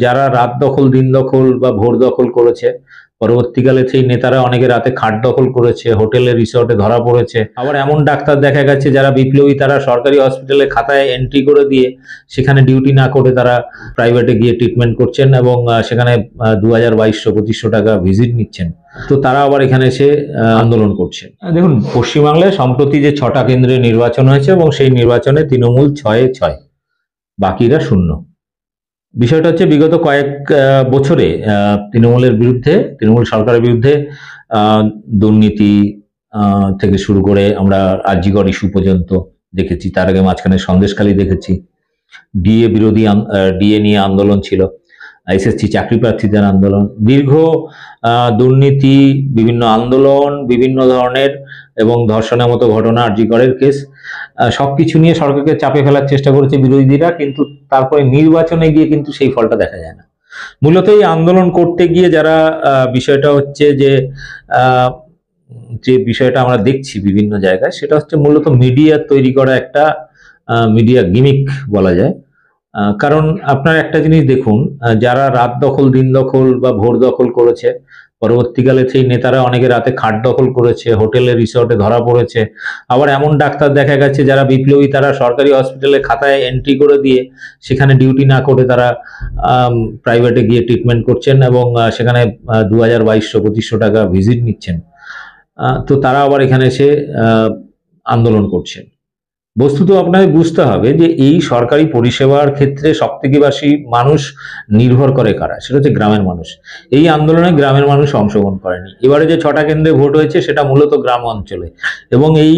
যারা রাত দখল, দিন দখল বা ভোর দখল করেছে, পরবর্তীকালে সেই নেতারা অনেকে রাতে খাট দখল করেছে, হোটেলে রিসর্টে ধরা পড়েছে। আবার এমন ডাক্তার দেখা গেছে যারা বিপ্লবী, তারা সরকারি হসপিটালে খাতায় এন্ট্রি করে দিয়ে সেখানে ডিউটি না করে তারা প্রাইভেটে গিয়ে ট্রিটমেন্ট করছেন এবং সেখানে 2200-2500 টাকা ভিজিট নিচ্ছেন। তো তারা আবার এখানে এসে আন্দোলন করছে। দেখুন, পশ্চিমবাংলায় সম্প্রতি যে 6টা কেন্দ্রে নির্বাচন হয়েছে এবং সেই নির্বাচনে তৃণমূল 6-6, বাকিরা 0। বিষয়টা হচ্ছে বিগত কয়েক বছরে তৃণমূল সরকারের বিরুদ্ধে দুর্নীতি থেকে শুরু করে আমরা আরজিকর ইস্যু পর্যন্ত দেখেছি। তার আগে মাঝখানে সন্দেশখালী দেখেছি, ডিএ নিয়ে আন্দোলন ছিল, এসএসসি চাকরি প্রার্থীদের আন্দোলন, দীর্ঘ দুর্নীতি, বিভিন্ন আন্দোলন, বিভিন্ন ধরনের এবং ধর্ষণের মতো ঘটনা, আরজিকরের কেস, সবকিছু নিয়ে সরকারকে চাপে ফেলার চেষ্টা করেছে বিরোধীরা, কিন্তু তারপরে নির্বাচনে গিয়ে কিন্তু সেই ফলটা দেখা যায় না। মূলত এই আন্দোলন করতে গিয়ে যারা বিষয়টা হচ্ছে যে বিষয়টা আমরা দেখছি বিভিন্ন জায়গায়, সেটা হচ্ছে মূলত মিডিয়া তৈরি করা একটা মিডিয়া গিমিক বলা যায়। কারণ আপনার একটা জিনিস দেখুন, যারা রাত দখল, দিন দখল বা ভোর দখল করেছে, পরবর্তীকালে সেই নেতারা অনেকে রাতে খাট দখল করেছে, হোটেলে রিসর্টে ধরা পড়েছে। আবার এমন ডাক্তার দেখা গেছে যারা বিপ্লবী, তারা সরকারি হসপিটালে খাতায় এন্ট্রি করে দিয়ে সেখানে ডিউটি না করে তারা প্রাইভেটে গিয়ে ট্রিটমেন্ট করছেন এবং সেখানে 2200-2500 টাকা ভিজিট নিচ্ছেন। তো তারা আবার এখানে এসে আন্দোলন করছেন। বস্তুত আপনাকে বুঝতে হবে যে এই সরকারি পরিষেবার ক্ষেত্রে সবথেকে বেশি মানুষ নির্ভর করে কারা, সেটা হচ্ছে গ্রামের মানুষ। এই আন্দোলনে গ্রামের মানুষ অংশগ্রহণ করেনি। এবারে যে 6টা কেন্দ্রে ভোট হয়েছে সেটা মূলত গ্রাম অঞ্চলে, এবং এই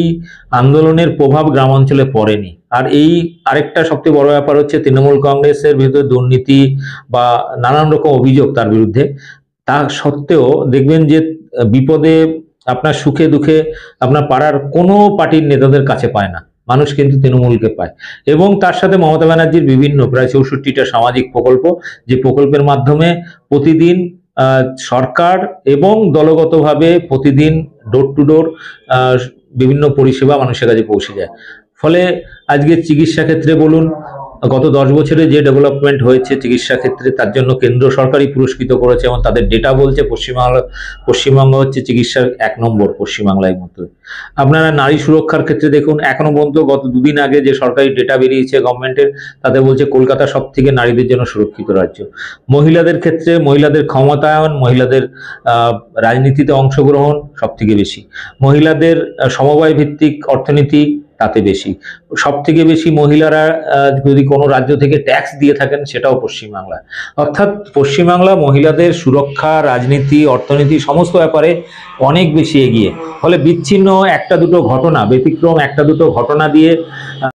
আন্দোলনের প্রভাব গ্রাম অঞ্চলে পড়েনি। আর এই আরেকটা সবথেকে বড় ব্যাপার হচ্ছে তৃণমূল কংগ্রেসের ভিতরে দুর্নীতি বা নানান রকম অভিযোগ তার বিরুদ্ধে, তা সত্ত্বেও দেখবেন যে বিপদে, আপনার সুখে দুঃখে আপনার পাড়ার কোনো পার্টির নেতাদের কাছে পায় না, মানুষ কিন্তু তৃণমূলকে পায়। এবং তার সাথে মমতা ব্যানার্জির বিভিন্ন প্রায় 64টা সামাজিক প্রকল্প, যে প্রকল্পের মাধ্যমে প্রতিদিন সরকার এবং দলগতভাবে প্রতিদিন ডোর টু ডোর বিভিন্ন পরিষেবা মানুষের কাছে পৌঁছে যায়। ফলে আজকে চিকিৎসা ক্ষেত্রে বলুন, গত 10 বছরে যে ডেভেলপমেন্ট হয়েছে চিকিৎসা ক্ষেত্রে, তার জন্য কেন্দ্র সরকারই পুরস্কৃত করেছে এবং তাদের ডেটা বলছে পশ্চিমবঙ্গ হচ্ছে চিকিৎসার 1 নম্বর পশ্চিমবাংলার মধ্যে। আপনারা নারী সুরক্ষার ক্ষেত্রে দেখুন, এখনো পর্যন্ত গত 2 দিন আগে যে সরকারি ডেটা বেরিয়েছে গভর্নমেন্টের, তাতে বলছে কলকাতা সব থেকে নারীদের জন্য সুরক্ষিত রাজ্য। মহিলাদের ক্ষেত্রে মহিলাদের ক্ষমতায়ন, মহিলাদের রাজনীতিতে অংশগ্রহণ সব থেকে বেশি, মহিলাদের সমবায় ভিত্তিক অর্থনীতি তাতে বেশি, সব থেকে বেশি মহিলারা যদি কোনো রাজ্য থেকে ট্যাক্স দিয়ে থাকেন সেটাও পশ্চিমবাংলা। অর্থাৎ পশ্চিমবাংলা মহিলাদের সুরক্ষা, রাজনীতি, অর্থনীতি সমস্ত ব্যাপারে অনেক বেশি এগিয়ে। ফলে বিচ্ছিন্ন একটা দুটো ঘটনা, ব্যতিক্রম একটা দুটো ঘটনা দিয়ে